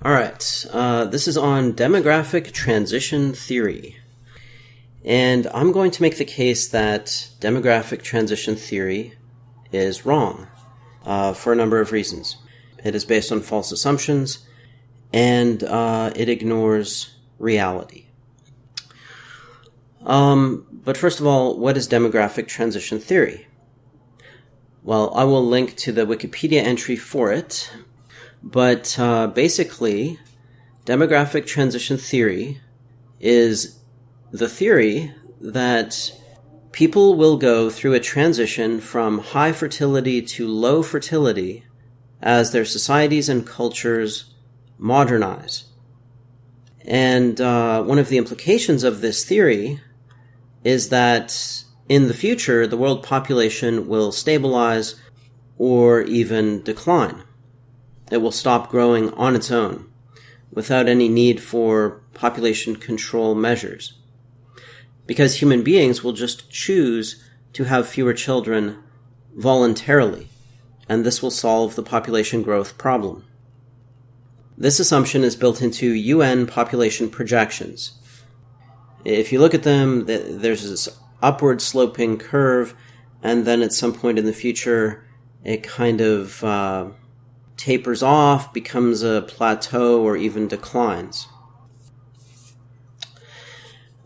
All right, this is on demographic transition theory. And I'm going to make the case that demographic transition theory is wrong for a number of reasons. It is based on false assumptions, and it ignores reality. But first of all, what is demographic transition theory? Well, I will link to the Wikipedia entry for it. But basically, demographic transition theory is the theory that people will go through a transition from high fertility to low fertility as their societies and cultures modernize. And one of the implications of this theory is that in the future, the world population will stabilize or even decline. It will stop growing on its own, without any need for population control measures. Because human beings will just choose to have fewer children voluntarily, and this will solve the population growth problem. This assumption is built into UN population projections. If you look at them, there's this upward sloping curve, and then at some point in the future, it kind of tapers off, becomes a plateau, or even declines.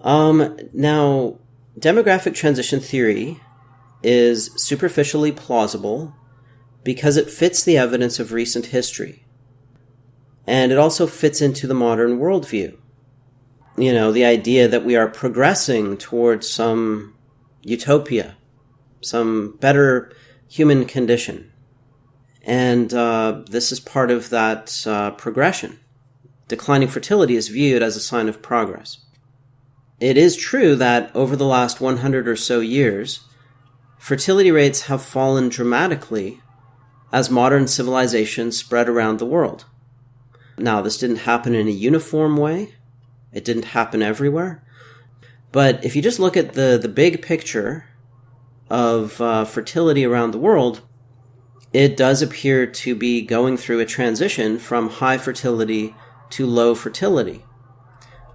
Now, demographic transition theory is superficially plausible because it fits the evidence of recent history. And it also fits into the modern worldview. You know, the idea that we are progressing towards some utopia, some better human condition. And this is part of that progression. Declining fertility is viewed as a sign of progress. It is true that over the last 100 or so years, fertility rates have fallen dramatically as modern civilization spread around the world. Now, this didn't happen in a uniform way. It didn't happen everywhere. But if you just look at the big picture of fertility around the world, it does appear to be going through a transition from high fertility to low fertility.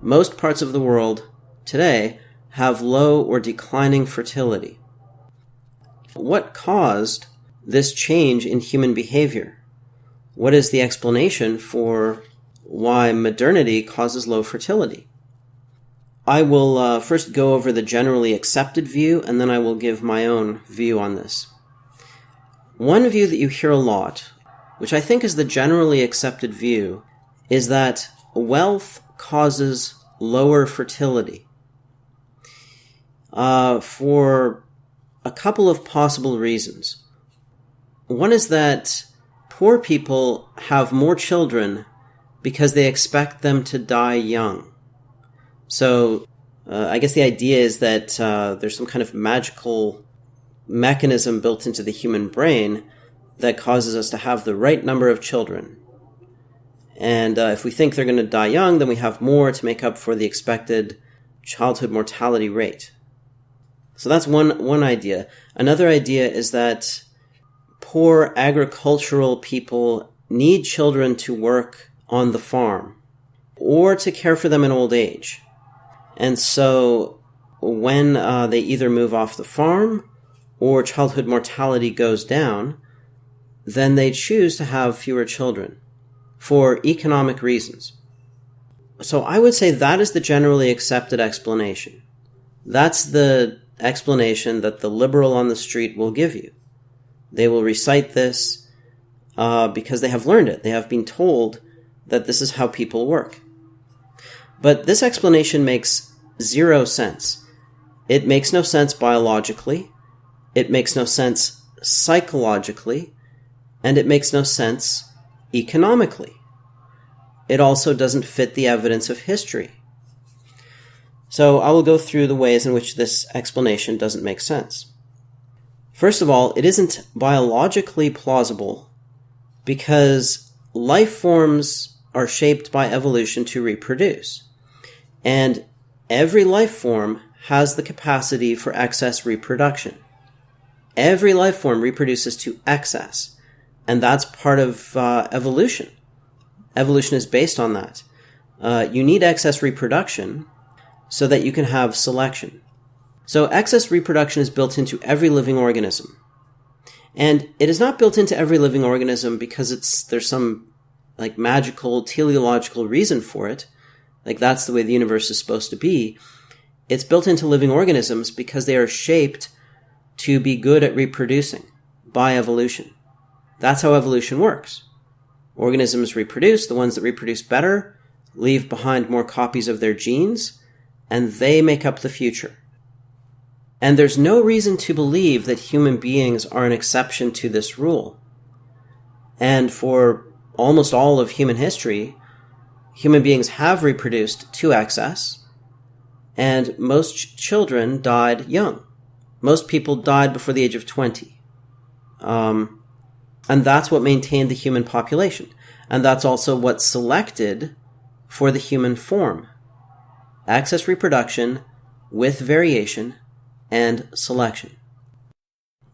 Most parts of the world today have low or declining fertility. What caused this change in human behavior? What is the explanation for why modernity causes low fertility? I will first go over the generally accepted view, and then I will give my own view on this. One view that you hear a lot, which I think is the generally accepted view, is that wealth causes lower fertility. For a couple of possible reasons. One is that poor people have more children because they expect them to die young. So I guess the idea is that there's some kind of magical mechanism built into the human brain that causes us to have the right number of children. And if we think they're going to die young, then we have more to make up for the expected childhood mortality rate. So that's one idea. Another idea is that poor agricultural people need children to work on the farm or to care for them in old age. And so when they either move off the farm or childhood mortality goes down, then they choose to have fewer children for economic reasons. So I would say that is the generally accepted explanation. That's the explanation that the liberal on the street will give you. They will recite this because they have learned it. They have been told that this is how people work. But this explanation makes zero sense. It makes no sense biologically. It makes no sense psychologically. And it makes no sense economically. It also doesn't fit the evidence of history. So I will go through the ways in which this explanation doesn't make sense. First of all, it isn't biologically plausible because life forms are shaped by evolution to reproduce. And every life form has the capacity for excess reproduction. Every life form reproduces to excess. And that's part of evolution. Evolution is based on that. You need excess reproduction so that you can have selection. So excess reproduction is built into every living organism. And it is not built into every living organism because there's some like magical teleological reason for it. Like that's the way the universe is supposed to be. It's built into living organisms because they are shaped to be good at reproducing by evolution. That's how evolution works. Organisms reproduce. The ones that reproduce better leave behind more copies of their genes, and they make up the future. And there's no reason to believe that human beings are an exception to this rule. And for almost all of human history, human beings have reproduced to excess, and most children died young. Most people died before the age of 20. And that's what maintained the human population. And that's also what selected for the human form. Excess reproduction with variation and selection.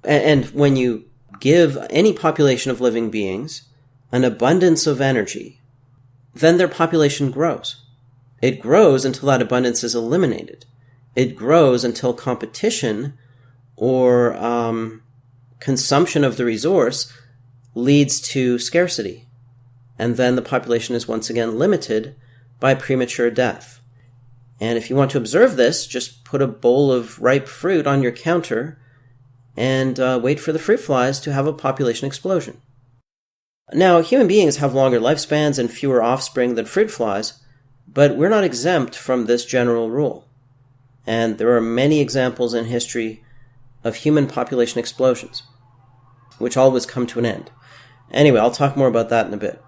And when you give any population of living beings an abundance of energy, then their population grows. It grows until that abundance is eliminated. It grows until competition or consumption of the resource leads to scarcity. And then the population is once again limited by premature death. And if you want to observe this, just put a bowl of ripe fruit on your counter and wait for the fruit flies to have a population explosion. Now, human beings have longer lifespans and fewer offspring than fruit flies, but we're not exempt from this general rule. And there are many examples in history of human population explosions, which always come to an end. Anyway, I'll talk more about that in a bit.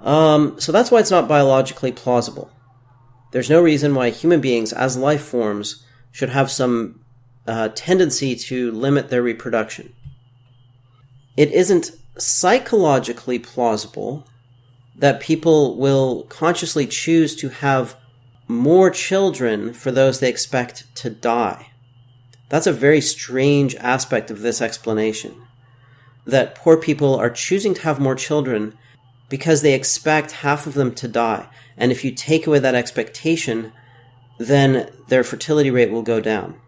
So that's why it's not biologically plausible. There's no reason why human beings as life forms should have some tendency to limit their reproduction. It isn't psychologically plausible that people will consciously choose to have more children for those they expect to die. That's a very strange aspect of this explanation, that poor people are choosing to have more children because they expect half of them to die. And if you take away that expectation, then their fertility rate will go down.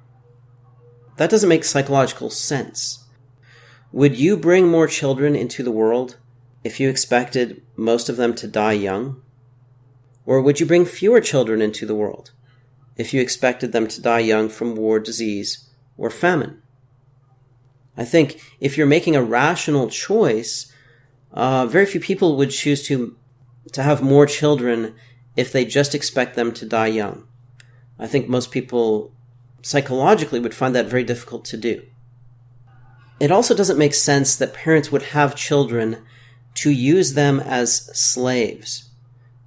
That doesn't make psychological sense. Would you bring more children into the world if you expected most of them to die young? Or would you bring fewer children into the world if you expected them to die young from war, disease, or famine? I think if you're making a rational choice, very few people would choose to have more children if they just expect them to die young. I think most people psychologically would find that very difficult to do. It also doesn't make sense that parents would have children to use them as slaves,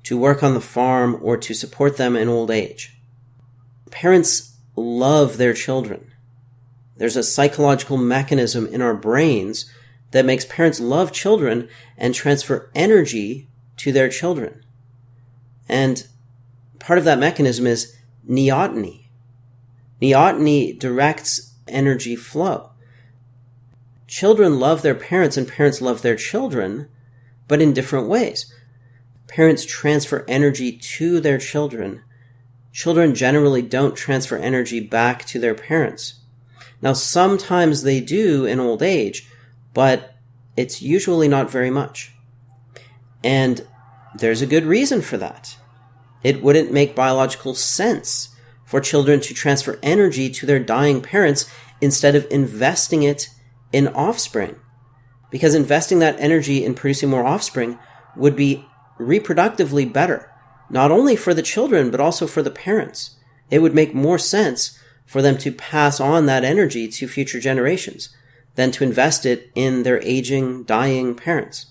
to work on the farm or to support them in old age. Parents love their children. There's a psychological mechanism in our brains that makes parents love children and transfer energy to their children. And part of that mechanism is neoteny. Neoteny directs energy flow. Children love their parents and parents love their children, but in different ways. Parents transfer energy to their children. Children generally don't transfer energy back to their parents. Now, sometimes they do in old age, but it's usually not very much. And there's a good reason for that. It wouldn't make biological sense for children to transfer energy to their dying parents instead of investing it in offspring. Because investing that energy in producing more offspring would be reproductively better, not only for the children, but also for the parents. It would make more sense for them to pass on that energy to future generations than to invest it in their aging, dying parents.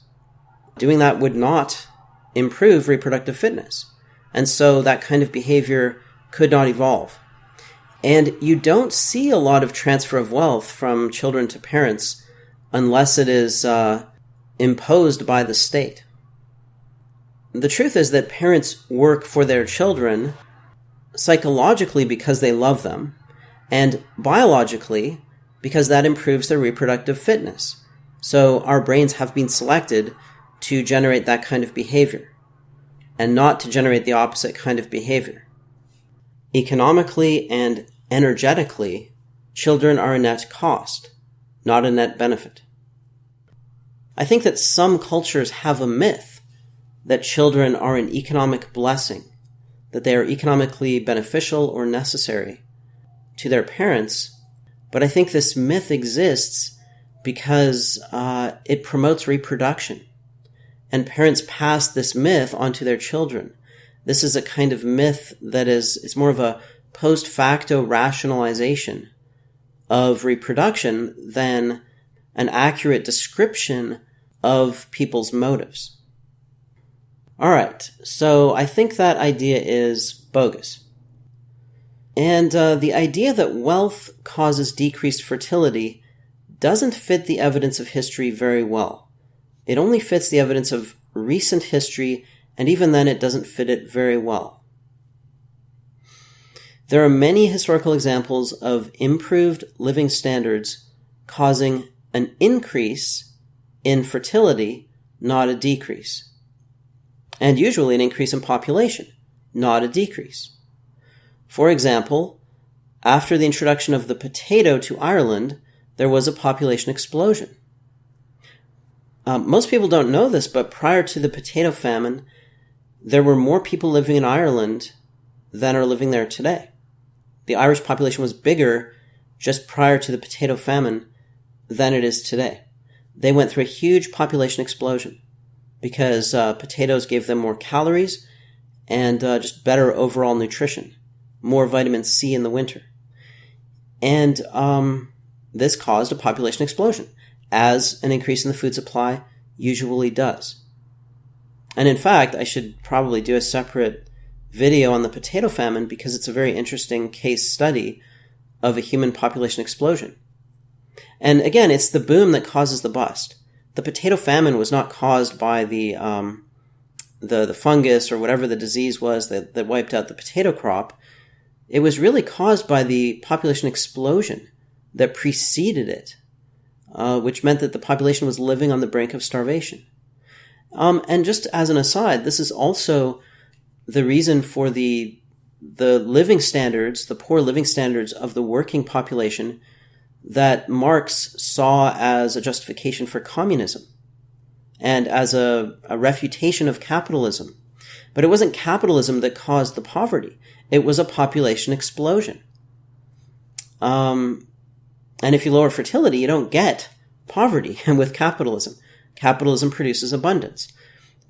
Doing that would not improve reproductive fitness. And so that kind of behavior could not evolve. And you don't see a lot of transfer of wealth from children to parents unless it is imposed by the state. The truth is that parents work for their children psychologically because they love them, and biologically because that improves their reproductive fitness. So our brains have been selected to generate that kind of behavior. and not to generate the opposite kind of behavior. Economically and energetically, children are a net cost, not a net benefit. I think that some cultures have a myth that children are an economic blessing, that they are economically beneficial or necessary to their parents, but I think this myth exists because it promotes reproduction, and parents pass this myth onto their children. This is a kind of myth that it's more of a post facto rationalization of reproduction than an accurate description of people's motives. All right, so I think that idea is bogus. And the idea that wealth causes decreased fertility doesn't fit the evidence of history very well. It only fits the evidence of recent history, and even then it doesn't fit it very well. There are many historical examples of improved living standards causing an increase in fertility, not a decrease. And usually an increase in population, not a decrease. For example, after the introduction of the potato to Ireland, there was a population explosion. Most people don't know this, but prior to the potato famine, there were more people living in Ireland than are living there today. The Irish population was bigger just prior to the potato famine than it is today. They went through a huge population explosion because potatoes gave them more calories and just better overall nutrition, more vitamin C in the winter. And this caused a population explosion, as an increase in the food supply usually does. And in fact, I should probably do a separate video on the potato famine because it's a very interesting case study of a human population explosion. And again, it's the boom that causes the bust. The potato famine was not caused by the fungus or whatever the disease was that wiped out the potato crop. It was really caused by the population explosion that preceded it, which meant that the population was living on the brink of starvation. And just as an aside, this is also the reason for the living standards, the poor living standards of the working population that Marx saw as a justification for communism and as a refutation of capitalism. But it wasn't capitalism that caused the poverty. It was a population explosion. And if you lower fertility, you don't get poverty with capitalism. Capitalism produces abundance.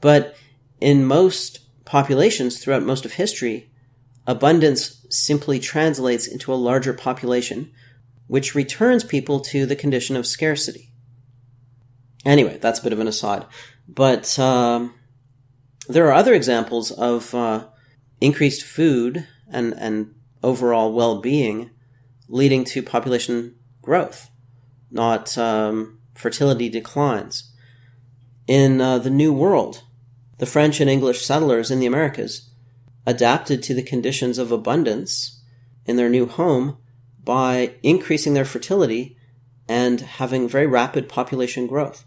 But in most populations throughout most of history, abundance simply translates into a larger population, which returns people to the condition of scarcity. Anyway, that's a bit of an aside. But there are other examples of increased food and overall well-being leading to population growth, not fertility declines. In the New World, the French and English settlers in the Americas adapted to the conditions of abundance in their new home by increasing their fertility and having very rapid population growth.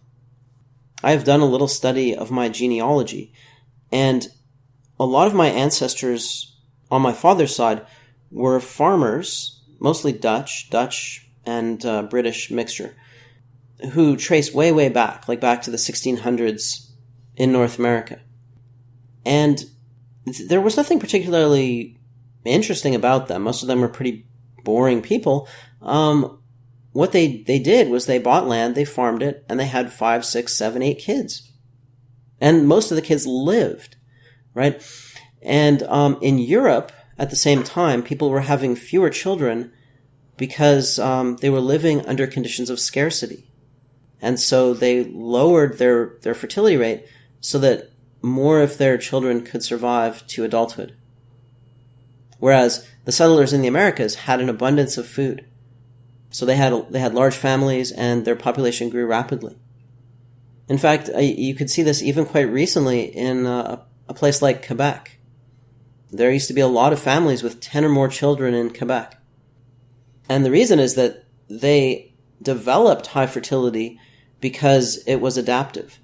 I have done a little study of my genealogy, and a lot of my ancestors on my father's side were farmers, mostly Dutch and British mixture, who trace way, way back, like back to the 1600s in North America. And there was nothing particularly interesting about them. Most of them were pretty boring people. What they did was they bought land, they farmed it, and they had 5, 6, 7, 8 kids. And most of the kids lived, right? And in Europe, at the same time, people were having fewer children because they were living under conditions of scarcity. And so they lowered their fertility rate so that more of their children could survive to adulthood. Whereas the settlers in the Americas had an abundance of food. So they had large families and their population grew rapidly. In fact, you could see this even quite recently in a place like Quebec. There used to be a lot of families with 10 or more children in Quebec. And the reason is that they developed high fertility because it was adaptive.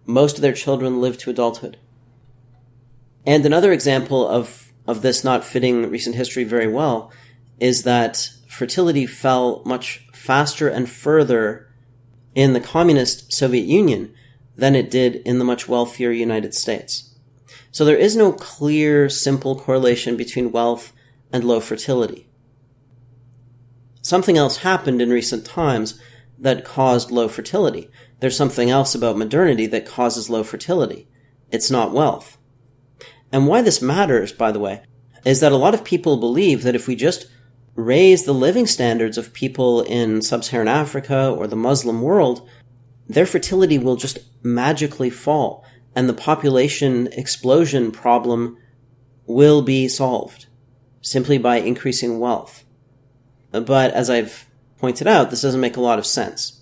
Most of their children lived to adulthood. And another example of this not fitting recent history very well is that fertility fell much faster and further in the communist Soviet Union than it did in the much wealthier United States. So there is no clear, simple correlation between wealth and low fertility. Something else happened in recent times that caused low fertility. There's something else about modernity that causes low fertility. It's not wealth. And why this matters, by the way, is that a lot of people believe that if we just raise the living standards of people in sub-Saharan Africa or the Muslim world, their fertility will just magically fall, and the population explosion problem will be solved simply by increasing wealth. But as I've pointed out, this doesn't make a lot of sense.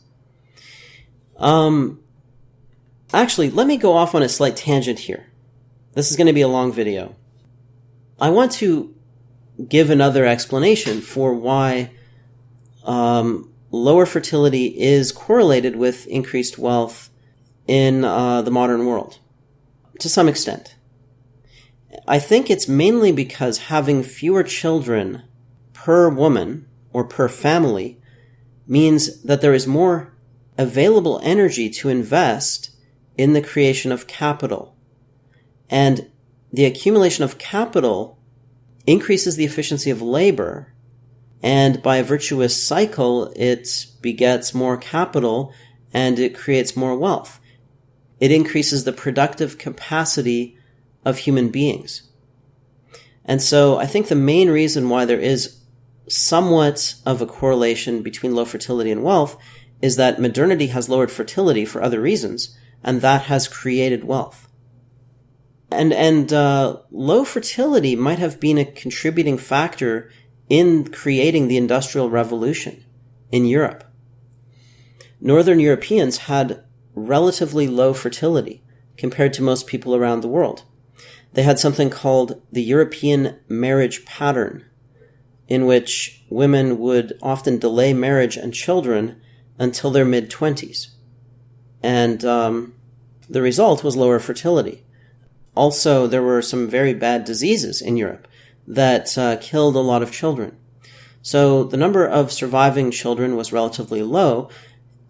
Actually, let me go off on a slight tangent here. This is going to be a long video. I want to give another explanation for why lower fertility is correlated with increased wealth in the modern world, to some extent. I think it's mainly because having fewer children per woman or per family means that there is more available energy to invest in the creation of capital. And the accumulation of capital increases the efficiency of labor, and by a virtuous cycle, it begets more capital and it creates more wealth. It increases the productive capacity of human beings. And so I think the main reason why there is somewhat of a correlation between low fertility and wealth is that modernity has lowered fertility for other reasons, and that has created wealth. And low fertility might have been a contributing factor in creating the Industrial Revolution in Europe. Northern Europeans had relatively low fertility compared to most people around the world. They had something called the European marriage pattern, in which women would often delay marriage and children until their mid-20s. And the result was lower fertility. Also, there were some very bad diseases in Europe that killed a lot of children. So the number of surviving children was relatively low,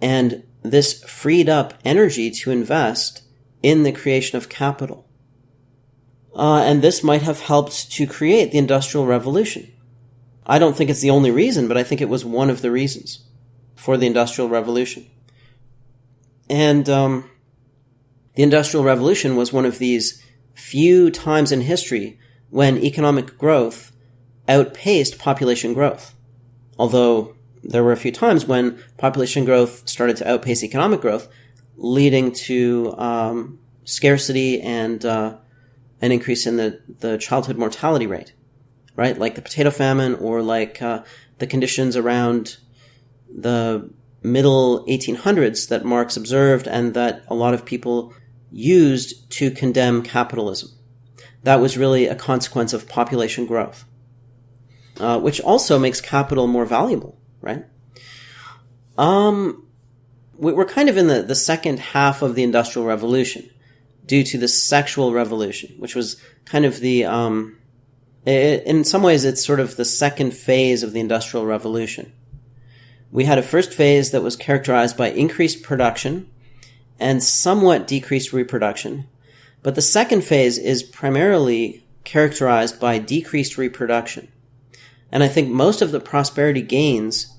and this freed up energy to invest in the creation of capital. And this might have helped to create the Industrial Revolution. I don't think it's the only reason, but I think it was one of the reasons for the Industrial Revolution. And the Industrial Revolution was one of these few times in history when economic growth outpaced population growth. Although there were a few times when population growth started to outpace economic growth, leading to scarcity and an increase in the childhood mortality rate, right? Like the potato famine, or like the conditions around the middle 1800s that Marx observed and that a lot of people used to condemn capitalism. That was really a consequence of population growth, which also makes capital more valuable, right? We're kind of in the second half of the Industrial Revolution due to the sexual revolution, which was kind of the, in some ways it's sort of the second phase of the Industrial Revolution. We had a first phase that was characterized by increased production and somewhat decreased reproduction. But the second phase is primarily characterized by decreased reproduction. And I think most of the prosperity gains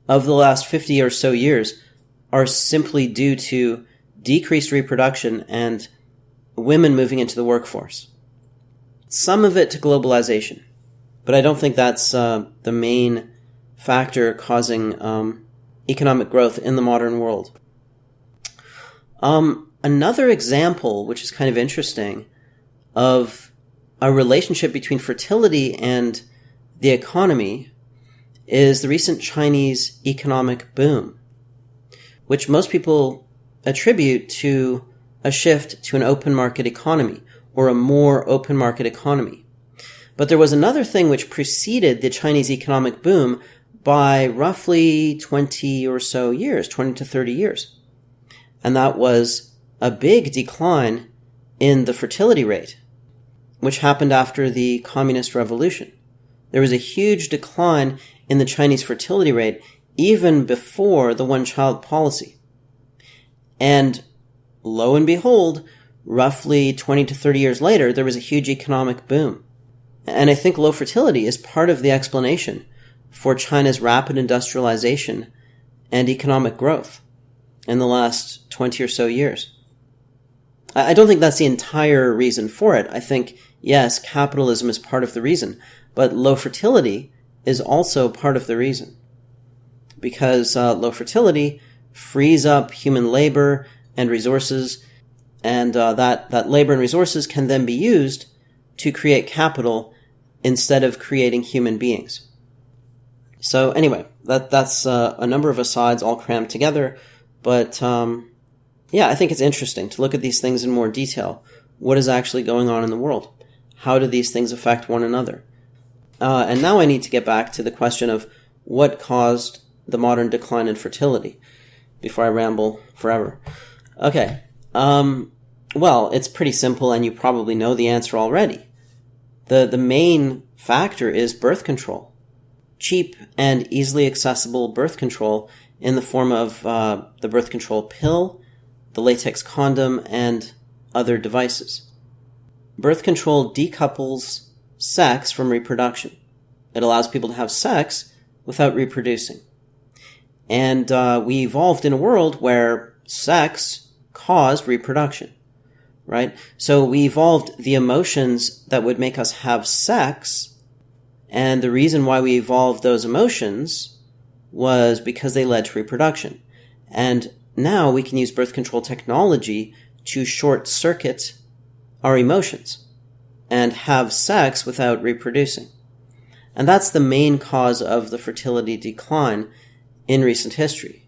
of the last 50 or so years are simply due to decreased reproduction and women moving into the workforce. Some of it to globalization, but I don't think that's the main factor causing economic growth in the modern world. Another example, which is kind of interesting, of a relationship between fertility and the economy is the recent Chinese economic boom, which most people attribute to a shift to an open market economy, or a more open market economy. But there was another thing which preceded the Chinese economic boom by roughly 20 or so years, 20 to 30 years. And that was a big decline in the fertility rate. which happened after the Communist Revolution. There was a huge decline in the Chinese fertility rate even before the one-child policy. And lo and behold, roughly 20 to 30 years later, there was a huge economic boom. And I think low fertility is part of the explanation for China's rapid industrialization and economic growth in the last 20 or so years. I don't think that's the entire reason for it. I think, yes, capitalism is part of the reason, but low fertility is also part of the reason. Because low fertility frees up human labor and resources, and that labor and resources can then be used to create capital instead of creating human beings. So anyway, that's a number of asides all crammed together, but yeah, I think it's interesting to look at these things in more detail. What is actually going on in the world? How do these things affect one another? And now I need to get back to the question of what caused the modern decline in fertility before I ramble forever. Okay. Well, it's pretty simple, and you probably know the answer already. The main factor is birth control. Cheap and easily accessible birth control in the form of the birth control pill, the latex condom, and other devices. Birth control decouples sex from reproduction. It allows people to have sex without reproducing. And we evolved in a world where sex caused reproduction, right? So we evolved the emotions that would make us have sex, and the reason why we evolved those emotions was because they led to reproduction. And now we can use birth control technology to short-circuit our emotions and have sex without reproducing. And that's the main cause of the fertility decline in recent history.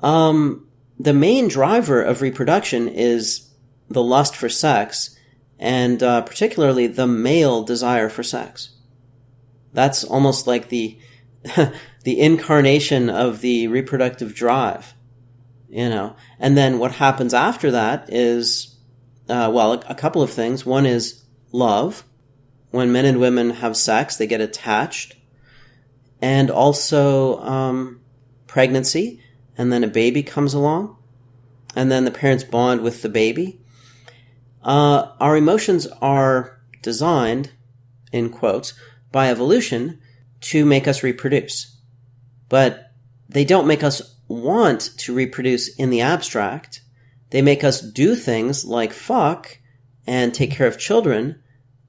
The main driver of reproduction is the lust for sex, and particularly the male desire for sex. That's almost like the the incarnation of the reproductive drive, you know. And then what happens after that is, a couple of things. One is love. When men and women have sex, they get attached. And also pregnancy, and then a baby comes along, and then the parents bond with the baby. Our emotions are designed, in quotes, by evolution to make us reproduce. But they don't make us want to reproduce in the abstract. They make us do things like fuck and take care of children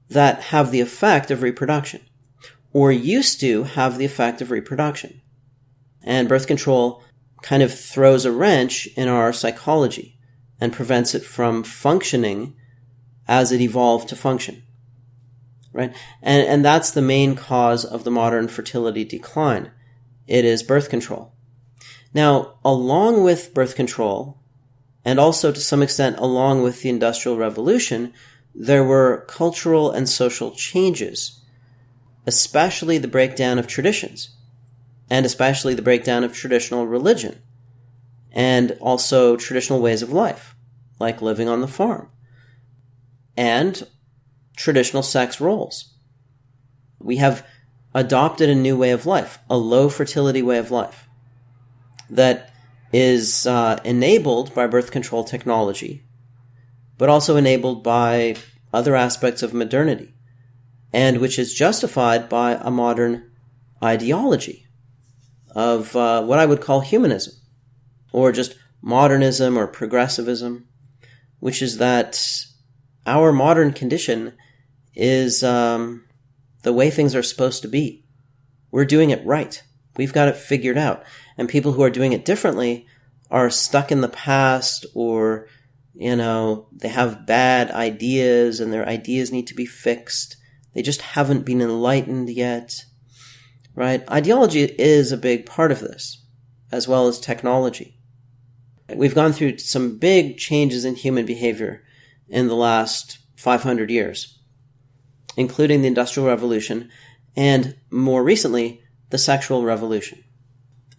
that have the effect of reproduction, or used to have the effect of reproduction. And birth control kind of throws a wrench in our psychology and prevents it from functioning as it evolved to function, right? And that's the main cause of the modern fertility decline. It is birth control. Now, along with birth control, and also to some extent along with the Industrial Revolution, there were cultural and social changes, especially the breakdown of traditions, and especially the breakdown of traditional religion, and also traditional ways of life, like living on the farm, and traditional sex roles. We have adopted a new way of life, a low fertility way of life, that is enabled by birth control technology, but also enabled by other aspects of modernity, and which is justified by a modern ideology of what I would call humanism, or just modernism or progressivism, which is that our modern condition is the way things are supposed to be. We're doing it right. We've got it figured out. And people who are doing it differently are stuck in the past, or, you know, they have bad ideas and their ideas need to be fixed. They just haven't been enlightened yet, right? Ideology is a big part of this, as well as technology. We've gone through some big changes in human behavior in the last 500 years, including the Industrial Revolution and, more recently, the sexual revolution.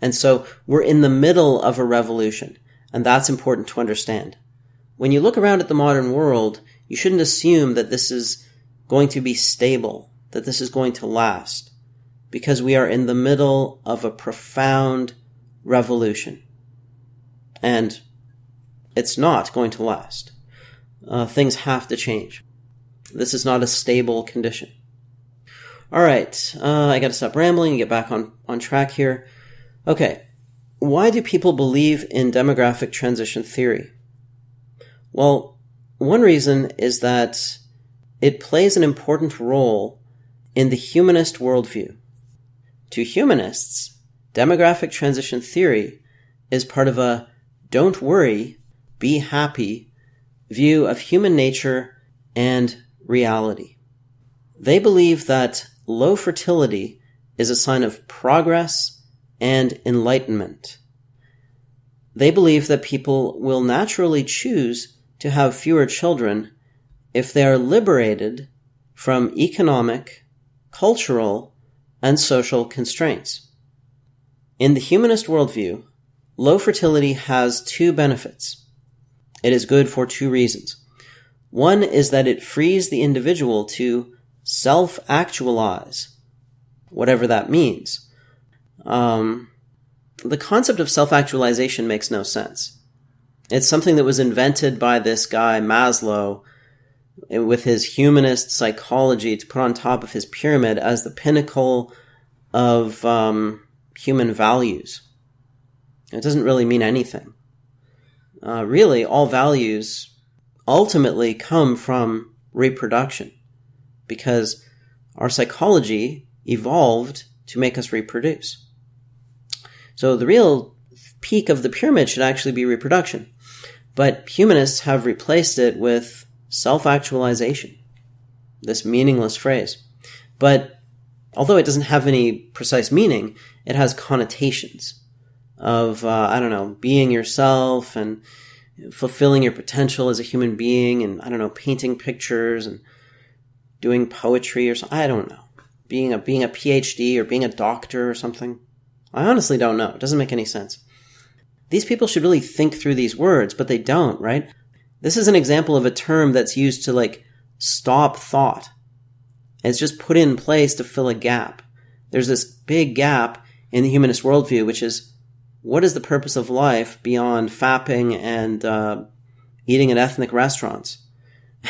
And so we're in the middle of a revolution, and that's important to understand. When you look around at the modern world, You shouldn't assume that this is going to be stable, that this is going to last, because we are in the middle of a profound revolution. And it's not going to last. Things have to change. This is not a stable condition. All right, I got to stop rambling and get back on track here. Okay, why do people believe in demographic transition theory? Well, one reason is that it plays an important role in the humanist worldview. To humanists, demographic transition theory is part of a don't worry, be happy view of human nature and reality. They believe that low fertility is a sign of progress and enlightenment. They believe that people will naturally choose to have fewer children if they are liberated from economic, cultural, and social constraints. In the humanist worldview, low fertility has two benefits. It is good for two reasons. One is that it frees the individual to self-actualize, whatever that means. The concept of self-actualization makes no sense. It's something that was invented by this guy, Maslow, with his humanist psychology to put on top of his pyramid as the pinnacle of human values. It doesn't really mean anything. Really, all values ultimately come from reproduction, because our psychology evolved to make us reproduce. So the real peak of the pyramid should actually be reproduction. But humanists have replaced it with self-actualization, this meaningless phrase. But although it doesn't have any precise meaning, it has connotations of, being yourself and fulfilling your potential as a human being and, painting pictures and doing poetry or something. I don't know. Being a PhD or being a doctor or something. I honestly don't know. It doesn't make any sense. These people should really think through these words, but they don't, right? This is an example of a term that's used to, stop thought. It's just put in place to fill a gap. There's this big gap in the humanist worldview, which is, what is the purpose of life beyond fapping and eating at ethnic restaurants?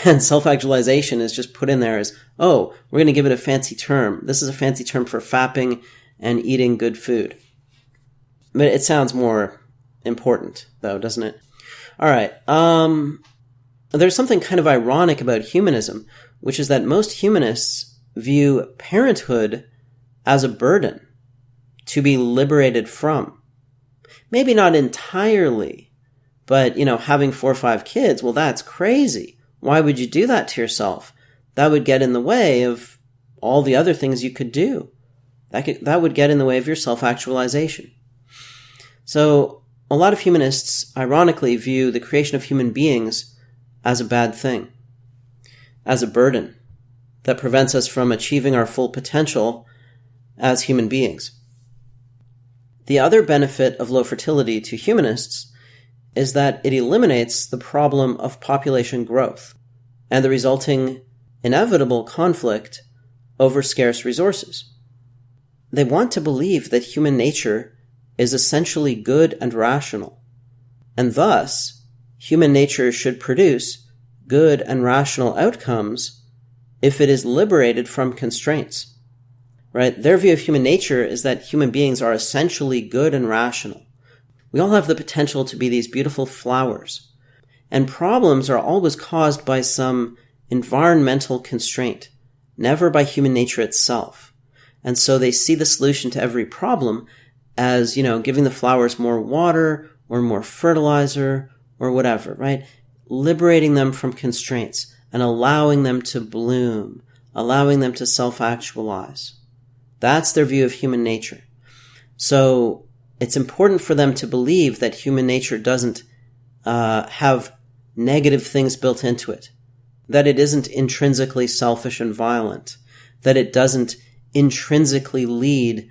And self-actualization is just put in there as, we're going to give it a fancy term. This is a fancy term for fapping and eating good food. But it sounds more important, though, doesn't it? All right. There's something kind of ironic about humanism, which is that most humanists view parenthood as a burden to be liberated from. Maybe not entirely, but, having 4 or 5 kids, well, that's crazy. Why would you do that to yourself? That would get in the way of all the other things you could do. That would get in the way of your self-actualization. So a lot of humanists, ironically, view the creation of human beings as a bad thing, as a burden that prevents us from achieving our full potential as human beings. The other benefit of low fertility to humanists is that it eliminates the problem of population growth and the resulting inevitable conflict over scarce resources. They want to believe that human nature is essentially good and rational, and thus human nature should produce good and rational outcomes if it is liberated from constraints. Right? Their view of human nature is that human beings are essentially good and rational. We all have the potential to be these beautiful flowers, and problems are always caused by some environmental constraint, never by human nature itself. And so they see the solution to every problem as, giving the flowers more water or more fertilizer or whatever, right? Liberating them from constraints and allowing them to bloom, allowing them to self-actualize. That's their view of human nature. So it's important for them to believe that human nature doesn't have negative things built into it, that it isn't intrinsically selfish and violent, that it doesn't intrinsically lead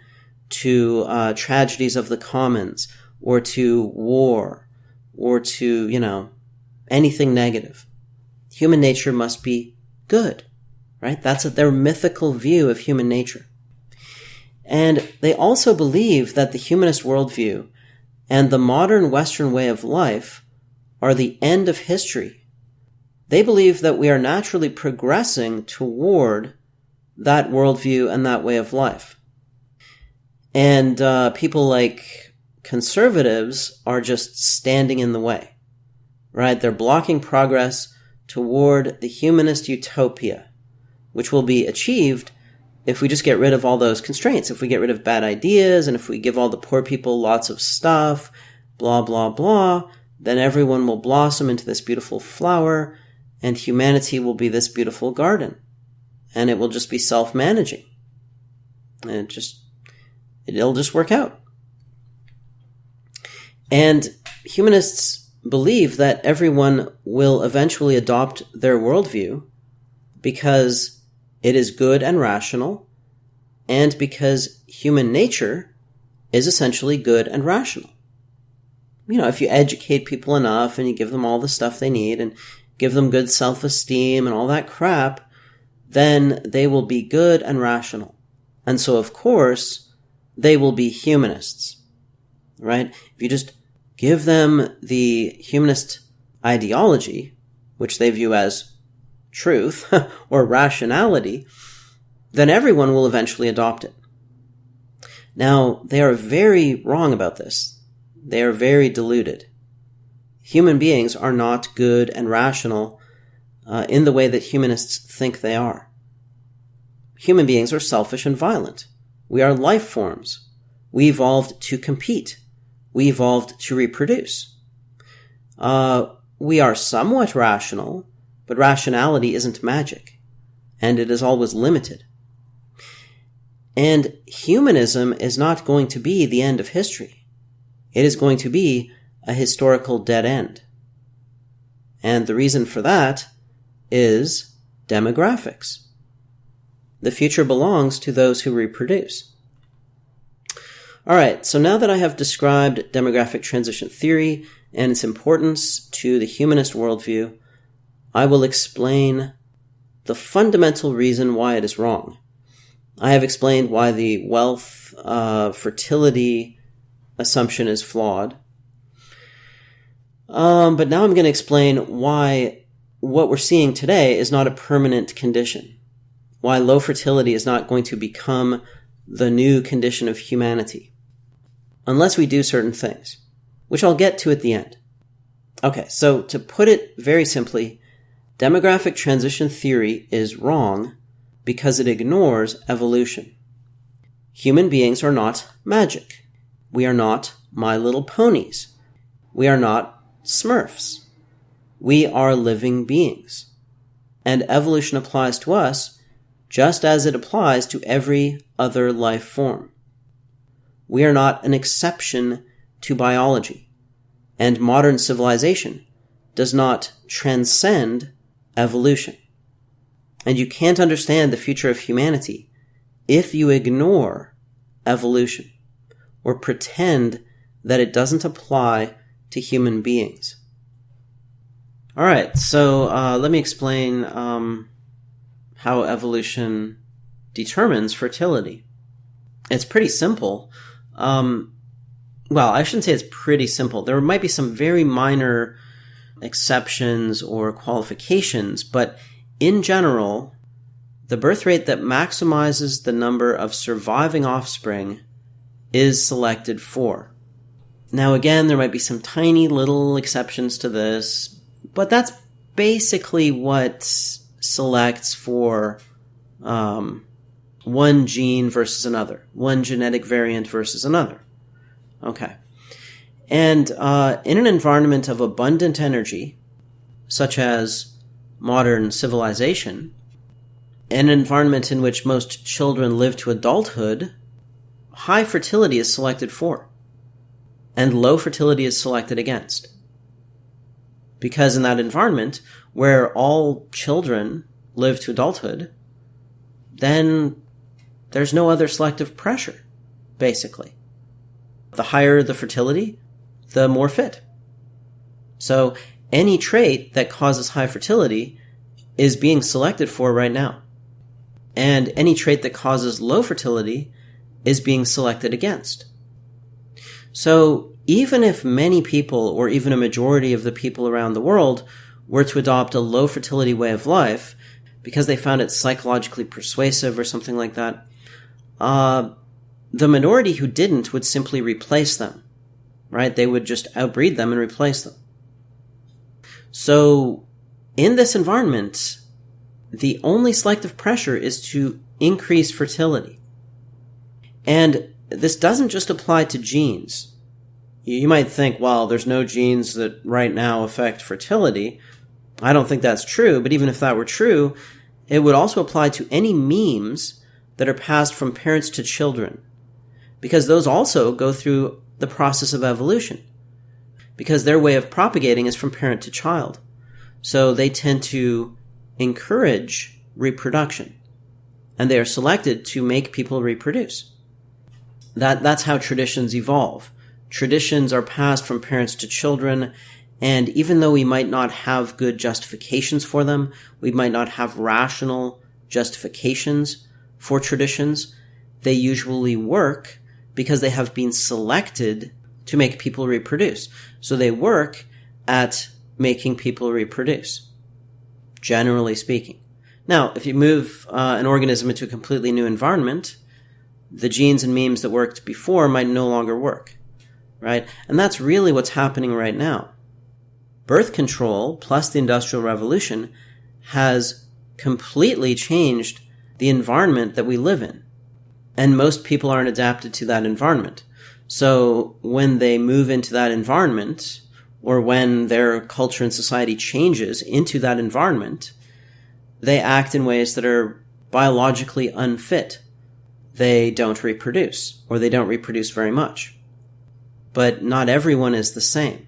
to tragedies of the commons or to war or to, anything negative. human nature must be good, right? That's their mythical view of human nature. And they also believe that the humanist worldview and the modern Western way of life are the end of history. They believe that we are naturally progressing toward that worldview and that way of life. And people like conservatives are just standing in the way, right? They're blocking progress toward the humanist utopia, which will be achieved if we just get rid of all those constraints, if we get rid of bad ideas, and if we give all the poor people lots of stuff, blah, blah, blah, then everyone will blossom into this beautiful flower, and humanity will be this beautiful garden. And it will just be self-managing. And it'll just work out. And humanists believe that everyone will eventually adopt their worldview because it is good and rational, and because human nature is essentially good and rational. You know, if you educate people enough and you give them all the stuff they need and give them good self-esteem and all that crap, then they will be good and rational. And so, of course, they will be humanists, right? If you just give them the humanist ideology, which they view as truth or rationality, then everyone will eventually adopt it. Now, they are very wrong about this. They are very deluded. Human beings are not good and rational in the way that humanists think they are. Human beings are selfish and violent. We are life forms. We evolved to compete. We evolved to reproduce. We are somewhat rational, but rationality isn't magic, and it is always limited. And humanism is not going to be the end of history. It is going to be a historical dead end. And the reason for that is demographics. The future belongs to those who reproduce. All right, so now that I have described demographic transition theory and its importance to the humanist worldview, I will explain the fundamental reason why it is wrong. I have explained why the wealth fertility assumption is flawed. But now I'm going to explain why what we're seeing today is not a permanent condition. Why low fertility is not going to become the new condition of humanity. Unless we do certain things, which I'll get to at the end. Okay, so to put it very simply, demographic transition theory is wrong because it ignores evolution. Human beings are not magic. We are not My Little Ponies. We are not Smurfs. We are living beings. And evolution applies to us just as it applies to every other life form. We are not an exception to biology, and modern civilization does not transcend evolution. And you can't understand the future of humanity if you ignore evolution or pretend that it doesn't apply to human beings. All right, so let me explain how evolution determines fertility. It's pretty simple. Well, I shouldn't say it's pretty simple. There might be some very minor exceptions or qualifications, but in general, the birth rate that maximizes the number of surviving offspring is selected for. Now again, there might be some tiny little exceptions to this, but that's basically what selects for one gene versus another, one genetic variant versus another. Okay. And in an environment of abundant energy, such as modern civilization, an environment in which most children live to adulthood, high fertility is selected for, and low fertility is selected against. Because in that environment, where all children live to adulthood, then there's no other selective pressure, basically. The higher the fertility, the more fit. So any trait that causes high fertility is being selected for right now. And any trait that causes low fertility is being selected against. So even if many people, or even a majority of the people around the world, were to adopt a low fertility way of life because they found it psychologically persuasive or something like that, the minority who didn't would simply replace them, right? They would just outbreed them and replace them. So in this environment, the only selective pressure is to increase fertility. And this doesn't just apply to genes. You might think, well, there's no genes that right now affect fertility. I don't think that's true, but even if that were true, it would also apply to any memes that are passed from parents to children, because those also go through the process of evolution, because their way of propagating is from parent to child. So they tend to encourage reproduction, and they are selected to make people reproduce. That's how traditions evolve. Traditions are passed from parents to children, and even though we might not have good justifications for them, we might not have rational justifications for traditions, they usually work because they have been selected to make people reproduce. So they work at making people reproduce, generally speaking. Now, if you move an organism into a completely new environment, the genes and memes that worked before might no longer work, right? And that's really what's happening right now. Birth control plus the Industrial Revolution has completely changed the environment that we live in. And most people aren't adapted to that environment. So when they move into that environment, or when their culture and society changes into that environment, they act in ways that are biologically unfit. They don't reproduce, or they don't reproduce very much. But not everyone is the same,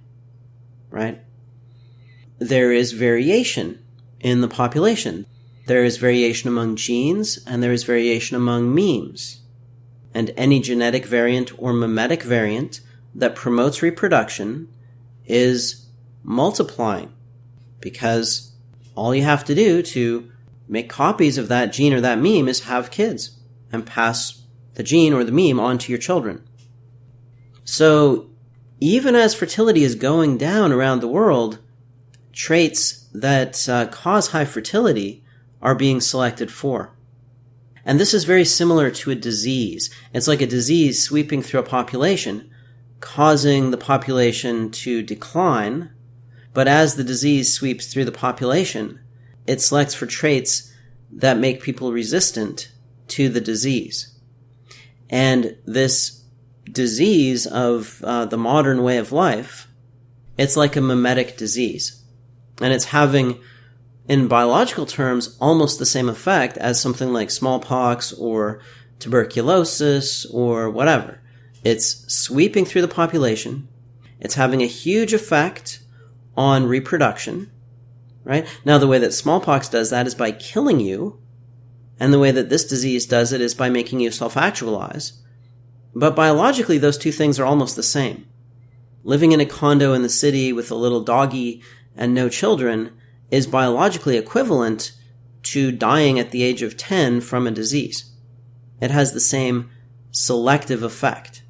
right? There is variation in the population. There is variation among genes, and there is variation among memes. And any genetic variant or mimetic variant that promotes reproduction is multiplying, because all you have to do to make copies of that gene or that meme is have kids and pass the gene or the meme on to your children. So even as fertility is going down around the world, traits that cause high fertility are being selected for. And this is very similar to a disease. It's like a disease sweeping through a population, causing the population to decline. But as the disease sweeps through the population, it selects for traits that make people resistant to the disease. And this disease of the modern way of life, it's like a mimetic disease. And it's having, in biological terms, almost the same effect as something like smallpox or tuberculosis or whatever. It's sweeping through the population. It's having a huge effect on reproduction, right? Now, the way that smallpox does that is by killing you, and the way that this disease does it is by making you self-actualize. But biologically, those two things are almost the same. Living in a condo in the city with a little doggy and no children is biologically equivalent to dying at the age of 10 from a disease. It has the same selective effect.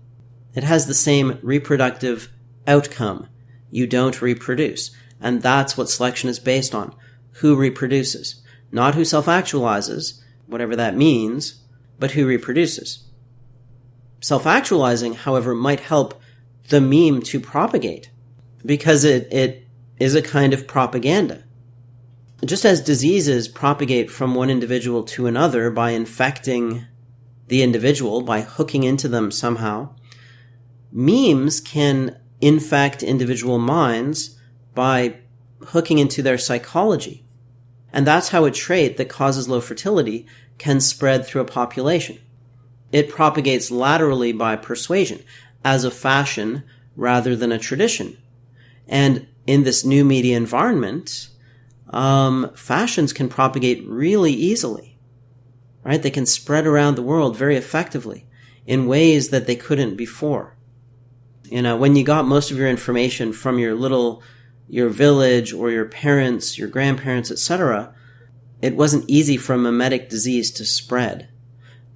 It has the same reproductive outcome. You don't reproduce. And that's what selection is based on. Who reproduces. Not who self-actualizes, whatever that means, but who reproduces. Self-actualizing, however, might help the meme to propagate, because it is a kind of propaganda. Just as diseases propagate from one individual to another by infecting the individual, by hooking into them somehow, memes can infect individual minds by hooking into their psychology. And that's how a trait that causes low fertility can spread through a population. It propagates laterally by persuasion, as a fashion rather than a tradition. And in this new media environment, fashions can propagate really easily, right? They can spread around the world very effectively in ways that they couldn't before. You know, when you got most of your information from your village or your parents, your grandparents, etc., it wasn't easy for a mimetic disease to spread.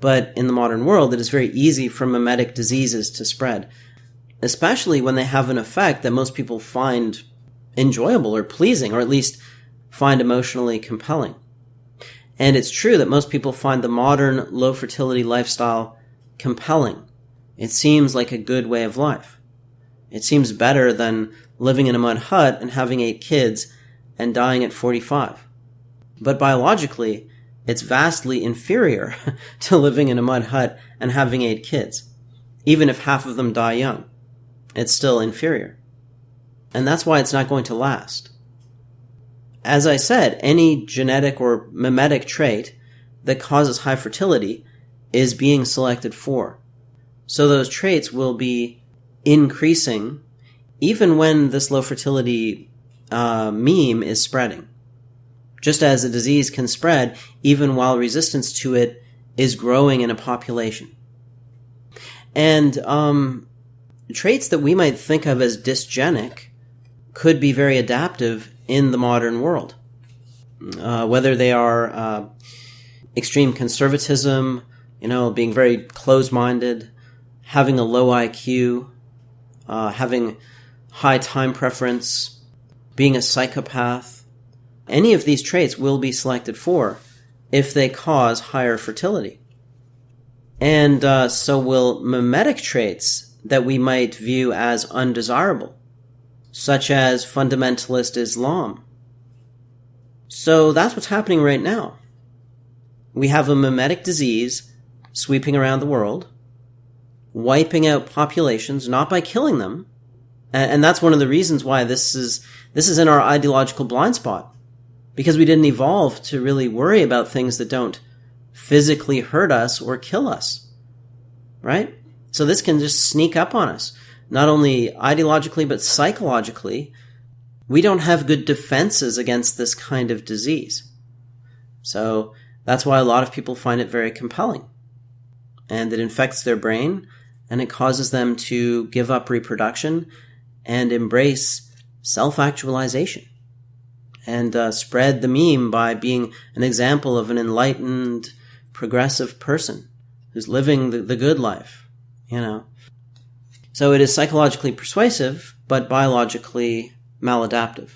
But in the modern world, it is very easy for mimetic diseases to spread, especially when they have an effect that most people find enjoyable or pleasing, or at least find emotionally compelling. And it's true that most people find the modern low fertility lifestyle compelling. It seems like a good way of life. It seems better than living in a mud hut and having 8 kids and dying at 45. But biologically, it's vastly inferior to living in a mud hut and having 8 kids. Even if half of them die young, it's still inferior. And that's why it's not going to last. As I said, any genetic or mimetic trait that causes high fertility is being selected for. So those traits will be increasing even when this low fertility meme is spreading. Just as a disease can spread even while resistance to it is growing in a population. And traits that we might think of as dysgenic could be very adaptive in the modern world. Whether they are extreme conservatism, being very closed-minded, having a low IQ, having high time preference, being a psychopath. Any of these traits will be selected for if they cause higher fertility. And so will mimetic traits that we might view as undesirable, such as fundamentalist Islam. So that's what's happening right now. We have a mimetic disease sweeping around the world, wiping out populations, not by killing them. And that's one of the reasons why this is in our ideological blind spot. Because we didn't evolve to really worry about things that don't physically hurt us or kill us. Right? So this can just sneak up on us. Not only ideologically, but psychologically. We don't have good defenses against this kind of disease. So that's why a lot of people find it very compelling. And it infects their brain, and it causes them to give up reproduction and embrace self-actualization. And spread the meme by being an example of an enlightened, progressive person who's living the good life, So it is psychologically persuasive, but biologically maladaptive.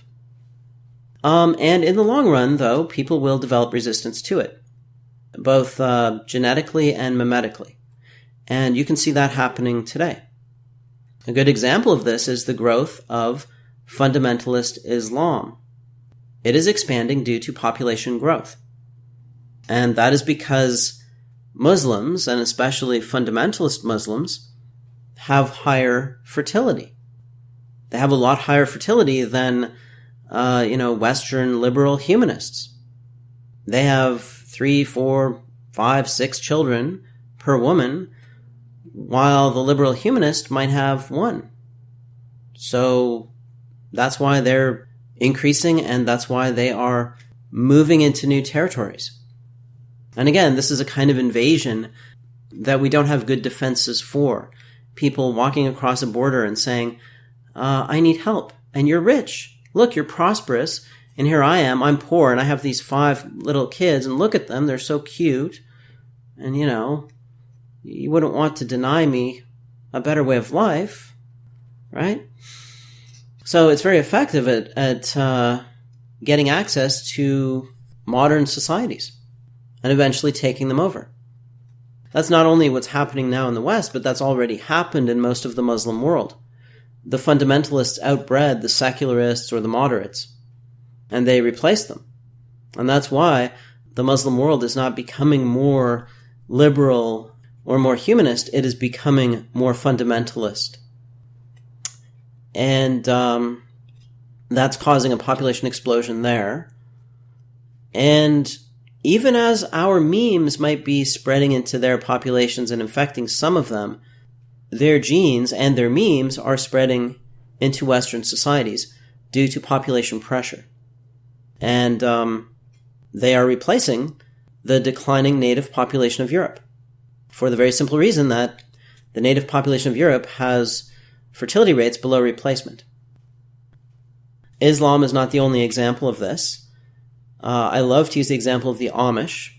And in the long run, though, people will develop resistance to it, both genetically and mimetically. And you can see that happening today. A good example of this is the growth of fundamentalist Islam. It is expanding due to population growth. And that is because Muslims, and especially fundamentalist Muslims, have higher fertility. They have a lot higher fertility than, Western liberal humanists. They have 3, 4, 5, 6 children per woman, while the liberal humanist might have 1. So that's why they're increasing, and that's why they are moving into new territories. And again, this is a kind of invasion that we don't have good defenses for. People walking across a border and saying, I need help, and you're rich. Look, you're prosperous, and here I am, I'm poor, and I have these 5 little kids, and look at them, they're so cute. And, you wouldn't want to deny me a better way of life, right? So it's very effective at getting access to modern societies and eventually taking them over. That's not only what's happening now in the West, but that's already happened in most of the Muslim world. The fundamentalists outbred the secularists or the moderates, and they replaced them. And that's why the Muslim world is not becoming more liberal or more humanist, it is becoming more fundamentalist. And that's causing a population explosion there. And even as our memes might be spreading into their populations and infecting some of them, their genes and their memes are spreading into Western societies due to population pressure. And they are replacing the declining native population of Europe, for the very simple reason that the native population of Europe has fertility rates below replacement. Islam is not the only example of this. I love to use the example of the Amish.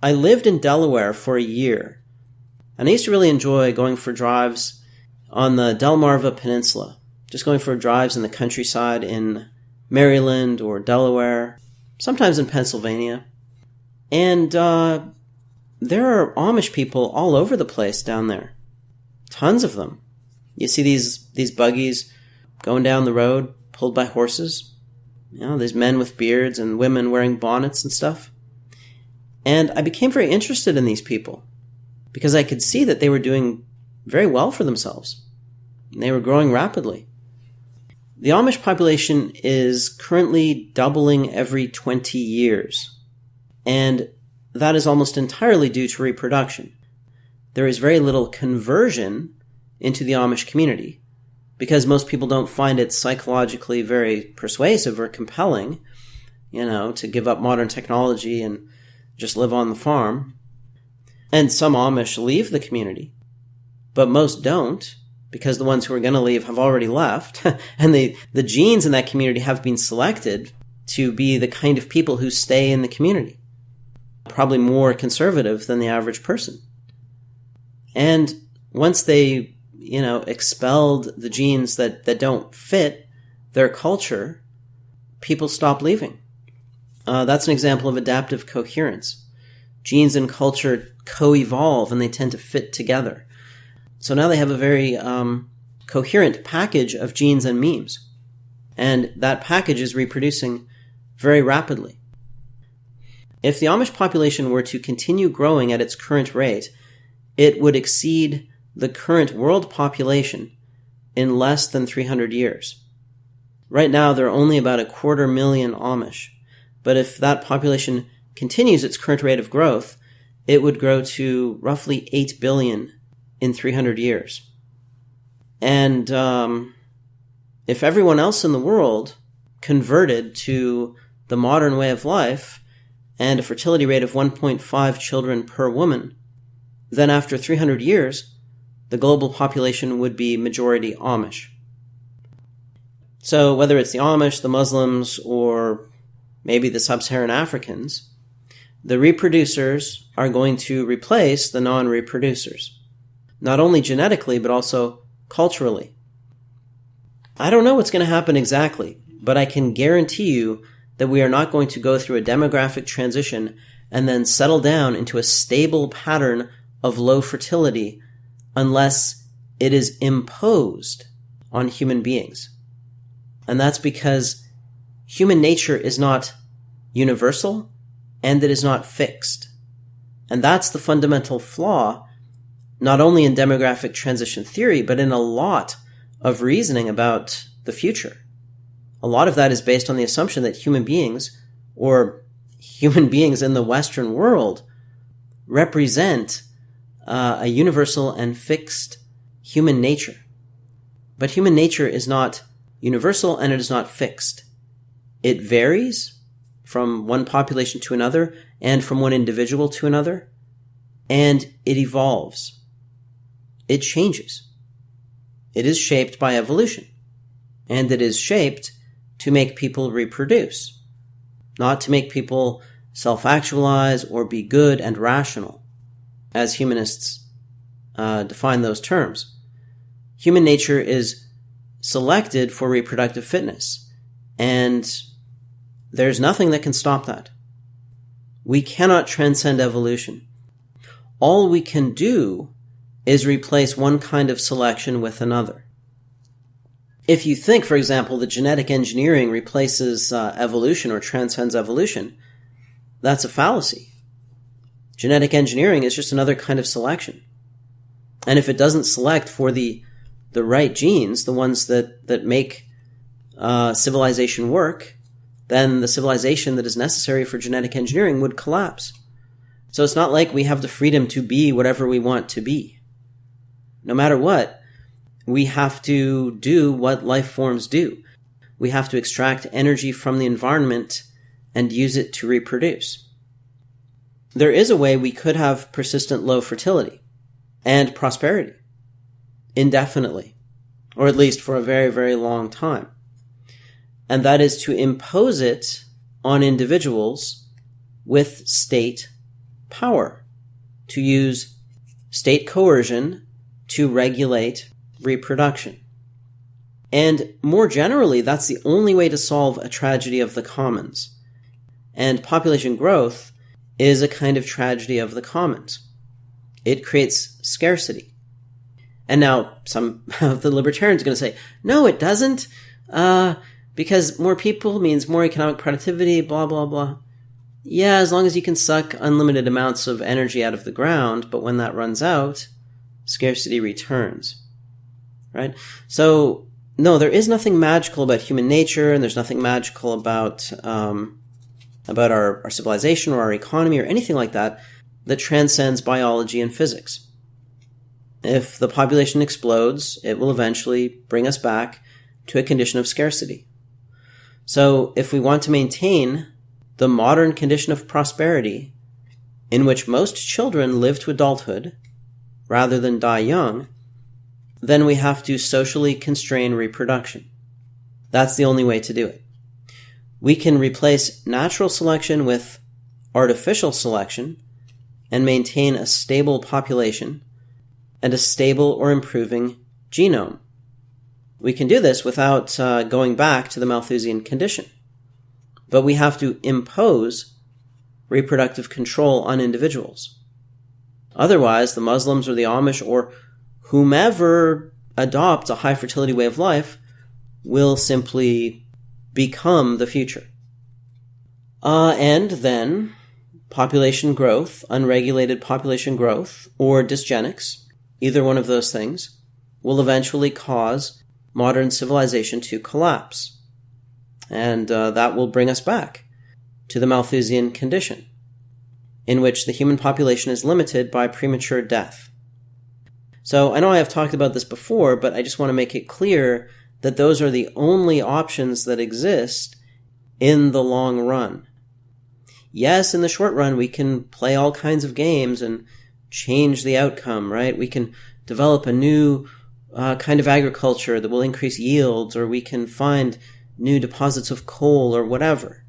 I lived in Delaware for a year, and I used to really enjoy going for drives on the Delmarva Peninsula, just going for drives in the countryside in Maryland or Delaware, sometimes in Pennsylvania. And there are Amish people all over the place down there. Tons of them. You see these buggies going down the road, pulled by horses. These men with beards and women wearing bonnets and stuff. And I became very interested in these people because I could see that they were doing very well for themselves. And they were growing rapidly. The Amish population is currently doubling every 20 years. And that is almost entirely due to reproduction. There is very little conversion into the Amish community because most people don't find it psychologically very persuasive or compelling, to give up modern technology and just live on the farm. And some Amish leave the community, but most don't, because the ones who are going to leave have already left, and the genes in that community have been selected to be the kind of people who stay in the community, probably more conservative than the average person. And once they, expelled the genes that don't fit their culture, people stop leaving. That's an example of adaptive coherence. Genes and culture co-evolve and they tend to fit together. So now they have a very coherent package of genes and memes. And that package is reproducing very rapidly. If the Amish population were to continue growing at its current rate, it would exceed the current world population in less than 300 years. Right now, there are only about 250,000 Amish. But if that population continues its current rate of growth, it would grow to roughly 8 billion in 300 years. And if everyone else in the world converted to the modern way of life and a fertility rate of 1.5 children per woman, then after 300 years, the global population would be majority Amish. So whether it's the Amish, the Muslims, or maybe the sub-Saharan Africans, the reproducers are going to replace the non-reproducers, not only genetically, but also culturally. I don't know what's going to happen exactly, but I can guarantee you that we are not going to go through a demographic transition and then settle down into a stable pattern of low fertility unless it is imposed on human beings. And that's because human nature is not universal and it is not fixed. And that's the fundamental flaw, not only in demographic transition theory, but in a lot of reasoning about the future. A lot of that is based on the assumption that human beings, or human beings in the Western world, represent a universal and fixed human nature. But human nature is not universal and it is not fixed. It varies from one population to another and from one individual to another, and it evolves. It changes. It is shaped by evolution, and it is shaped to make people reproduce, not to make people self-actualize or be good and rational, as humanists define those terms. Human nature is selected for reproductive fitness, and there's nothing that can stop that. We cannot transcend evolution. All we can do is replace one kind of selection with another. If you think, for example, that genetic engineering replaces evolution or transcends evolution, that's a fallacy. Genetic engineering is just another kind of selection. And if it doesn't select for the right genes, the ones that make civilization work, then the civilization that is necessary for genetic engineering would collapse. So it's not like we have the freedom to be whatever we want to be. No matter what, we have to do what life forms do. We have to extract energy from the environment and use it to reproduce. There is a way we could have persistent low fertility and prosperity indefinitely, or at least for a very, very long time. And that is to impose it on individuals with state power, to use state coercion to regulate reproduction. And more generally, that's the only way to solve a tragedy of the commons. And population growth is a kind of tragedy of the commons. It creates scarcity. And now some of the libertarians are going to say, no, it doesn't, because more people means more economic productivity, blah, blah, blah. Yeah, as long as you can suck unlimited amounts of energy out of the ground, but when that runs out, scarcity returns, right? So, no, there is nothing magical about human nature, and there's nothing magical about our civilization or our economy or anything like that transcends biology and physics. If the population explodes, it will eventually bring us back to a condition of scarcity. So if we want to maintain the modern condition of prosperity, in which most children live to adulthood rather than die young, then we have to socially constrain reproduction. That's the only way to do it. We can replace natural selection with artificial selection and maintain a stable population and a stable or improving genome. We can do this without going back to the Malthusian condition. But we have to impose reproductive control on individuals. Otherwise, the Muslims or the Amish or whomever adopts a high fertility way of life will simply become the future. And then population growth, unregulated population growth, or dysgenics, either one of those things, will eventually cause modern civilization to collapse. And that will bring us back to the Malthusian condition, in which the human population is limited by premature death. So I know I have talked about this before, but I just want to make it clear that those are the only options that exist in the long run. Yes, in the short run, we can play all kinds of games and change the outcome, right? We can develop a new kind of agriculture that will increase yields, or we can find new deposits of coal or whatever.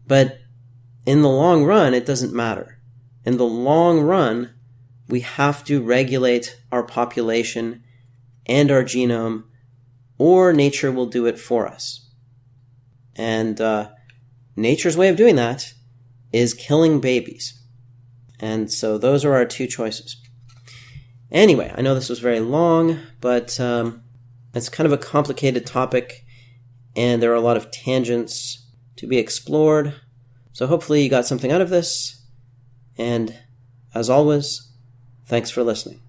But in the long run, it doesn't matter. In the long run, we have to regulate our population and our genome, or nature will do it for us. And nature's way of doing that is killing babies. And so those are our two choices. Anyway, I know this was very long, but it's kind of a complicated topic, and there are a lot of tangents to be explored. So hopefully you got something out of this. And as always, thanks for listening.